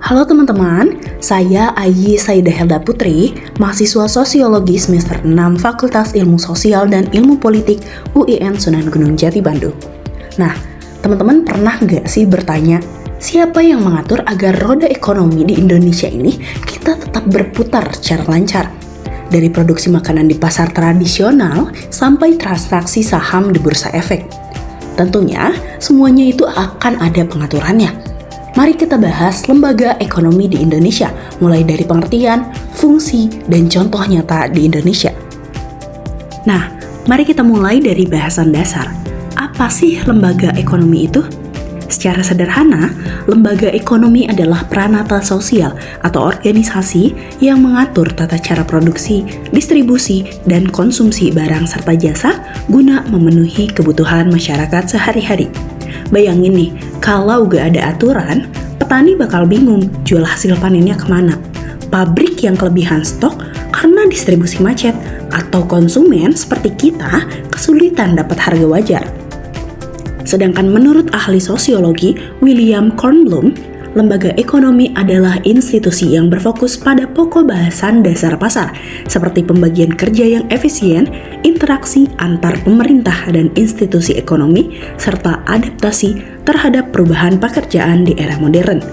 Halo teman-teman, saya Ayi Saidah Helda Putri, mahasiswa Sosiologi semester 6 Fakultas Ilmu Sosial dan Ilmu Politik UIN Sunan Gunung Jati Bandung. Nah, teman-teman pernah nggak sih bertanya, siapa yang mengatur agar roda ekonomi di Indonesia ini kita tetap berputar secara lancar? Dari produksi makanan di pasar tradisional sampai transaksi saham di bursa efek. Tentunya, semuanya itu akan ada pengaturannya. Mari kita bahas lembaga ekonomi di Indonesia, mulai dari pengertian, fungsi, dan contoh nyata di Indonesia. Nah, mari kita mulai dari bahasan dasar. Apa sih lembaga ekonomi itu? Secara sederhana, lembaga ekonomi adalah pranata sosial atau organisasi yang mengatur tata cara produksi, distribusi, dan konsumsi barang serta jasa guna memenuhi kebutuhan masyarakat sehari-hari. Bayangin nih, kalau gak ada aturan, petani bakal bingung jual hasil panennya kemana. Pabrik yang kelebihan stok karena distribusi macet, atau konsumen seperti kita kesulitan dapat harga wajar. Sedangkan menurut ahli sosiologi William Kornblum, lembaga ekonomi adalah institusi yang berfokus pada pokok bahasan dasar pasar, seperti pembagian kerja yang efisien, interaksi antar pemerintah dan institusi ekonomi, serta adaptasi terhadap perubahan pekerjaan di era modern.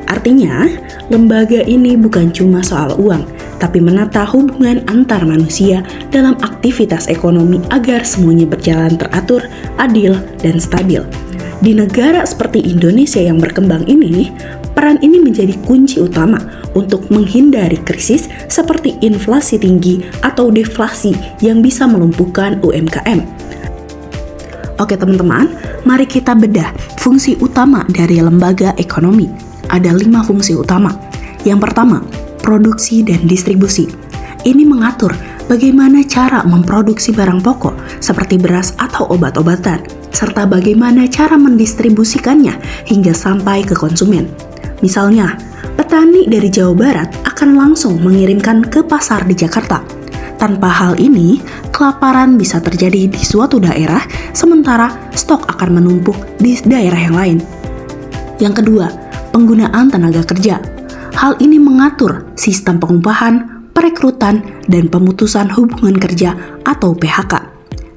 Artinya, lembaga ini bukan cuma soal uang, tapi menata hubungan antar manusia dalam aktivitas ekonomi agar semuanya berjalan teratur, adil, dan stabil. Di negara seperti Indonesia yang berkembang ini, peran ini menjadi kunci utama untuk menghindari krisis seperti inflasi tinggi atau deflasi yang bisa melumpuhkan UMKM. Oke teman-teman, mari kita bedah fungsi utama dari lembaga ekonomi. Ada 5 fungsi utama. Yang pertama, produksi dan distribusi. Ini mengatur bagaimana cara memproduksi barang pokok seperti beras atau obat-obatan, serta bagaimana cara mendistribusikannya hingga sampai ke konsumen. Misalnya, petani dari Jawa Barat akan langsung mengirimkan ke pasar di Jakarta. Tanpa hal ini, kelaparan bisa terjadi di suatu daerah, sementara stok akan menumpuk di daerah yang lain. Yang kedua, penggunaan tenaga kerja. Hal ini mengatur sistem pengupahan, perekrutan, dan pemutusan hubungan kerja atau PHK.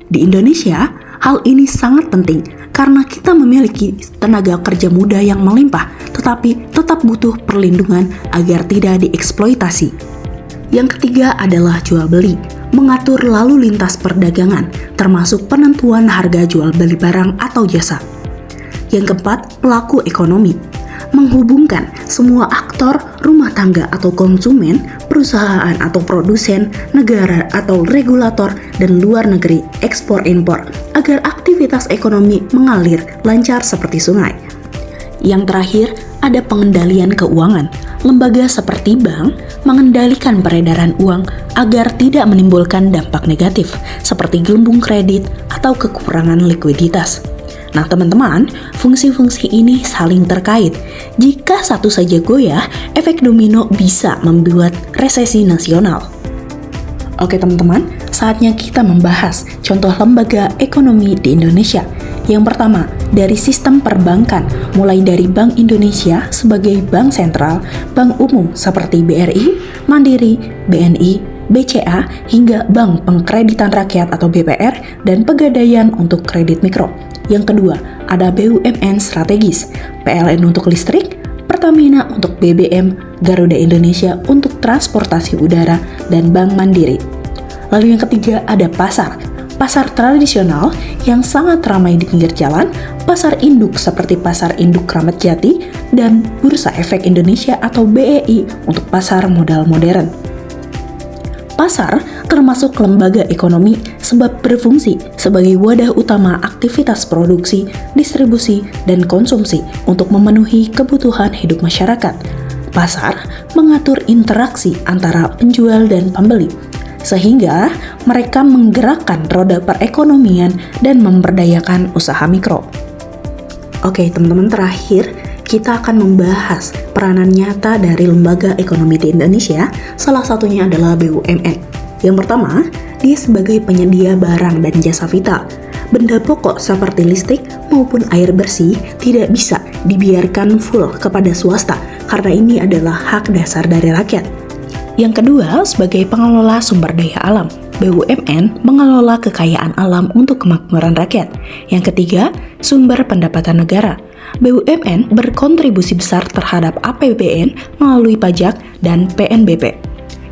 Di Indonesia, hal ini sangat penting karena kita memiliki tenaga kerja muda yang melimpah, tetapi tetap butuh perlindungan agar tidak dieksploitasi. Yang ketiga adalah jual beli, mengatur lalu lintas perdagangan, termasuk penentuan harga jual beli barang atau jasa. Yang keempat, pelaku ekonomi, menghubungkan semua aktor rumah tangga atau konsumen, perusahaan atau produsen, negara atau regulator, dan luar negeri ekspor-impor agar aktivitas ekonomi mengalir lancar seperti sungai. Yang terakhir, ada pengendalian keuangan. Lembaga seperti bank mengendalikan peredaran uang agar tidak menimbulkan dampak negatif seperti gelembung kredit atau kekurangan likuiditas. Nah teman-teman, fungsi-fungsi ini saling terkait. Jika satu saja goyah, efek domino bisa membuat resesi nasional. Oke teman-teman, saatnya kita membahas contoh lembaga ekonomi di Indonesia. Yang pertama, dari sistem perbankan, mulai dari Bank Indonesia sebagai bank sentral, bank umum seperti BRI, Mandiri, BNI, BCA, hingga Bank Pengkreditan Rakyat atau BPR, dan Pegadaian untuk kredit mikro. Yang kedua, ada BUMN strategis, PLN untuk listrik, Pertamina untuk BBM, Garuda Indonesia untuk transportasi udara, dan Bank Mandiri. Lalu yang ketiga, ada pasar tradisional yang sangat ramai di pinggir jalan, pasar induk seperti Pasar Induk Kramat Jati, dan Bursa Efek Indonesia atau BEI untuk pasar modal modern. Pasar termasuk lembaga ekonomi sebab berfungsi sebagai wadah utama aktivitas produksi, distribusi, dan konsumsi untuk memenuhi kebutuhan hidup masyarakat. Pasar mengatur interaksi antara penjual dan pembeli, sehingga mereka menggerakkan roda perekonomian dan memberdayakan usaha mikro. Oke teman-teman, terakhir kita akan membahas peranan nyata dari lembaga ekonomi di Indonesia, salah satunya adalah BUMN. Yang pertama, dia sebagai penyedia barang dan jasa vital. benda pokok seperti listrik maupun air bersih tidak bisa dibiarkan full kepada swasta karena ini adalah hak dasar dari rakyat. Yang kedua, sebagai pengelola sumber daya alam, BUMN mengelola kekayaan alam untuk kemakmuran rakyat. Yang ketiga, sumber pendapatan negara. BUMN berkontribusi besar terhadap APBN melalui pajak dan PNBP.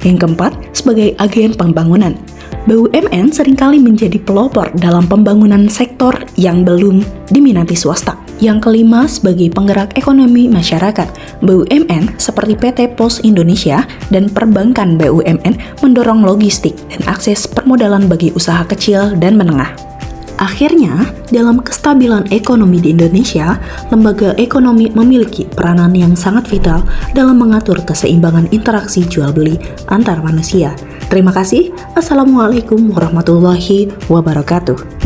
Yang keempat, sebagai agen pembangunan. BUMN seringkali menjadi pelopor dalam pembangunan sektor yang belum diminati swasta. Yang kelima, sebagai penggerak ekonomi masyarakat. BUMN seperti PT Pos Indonesia dan perbankan BUMN mendorong logistik dan akses permodalan bagi usaha kecil dan menengah. Akhirnya, dalam kestabilan ekonomi di Indonesia, lembaga ekonomi memiliki peranan yang sangat vital dalam mengatur keseimbangan interaksi jual-beli antar manusia. Terima kasih. Assalamualaikum warahmatullahi wabarakatuh.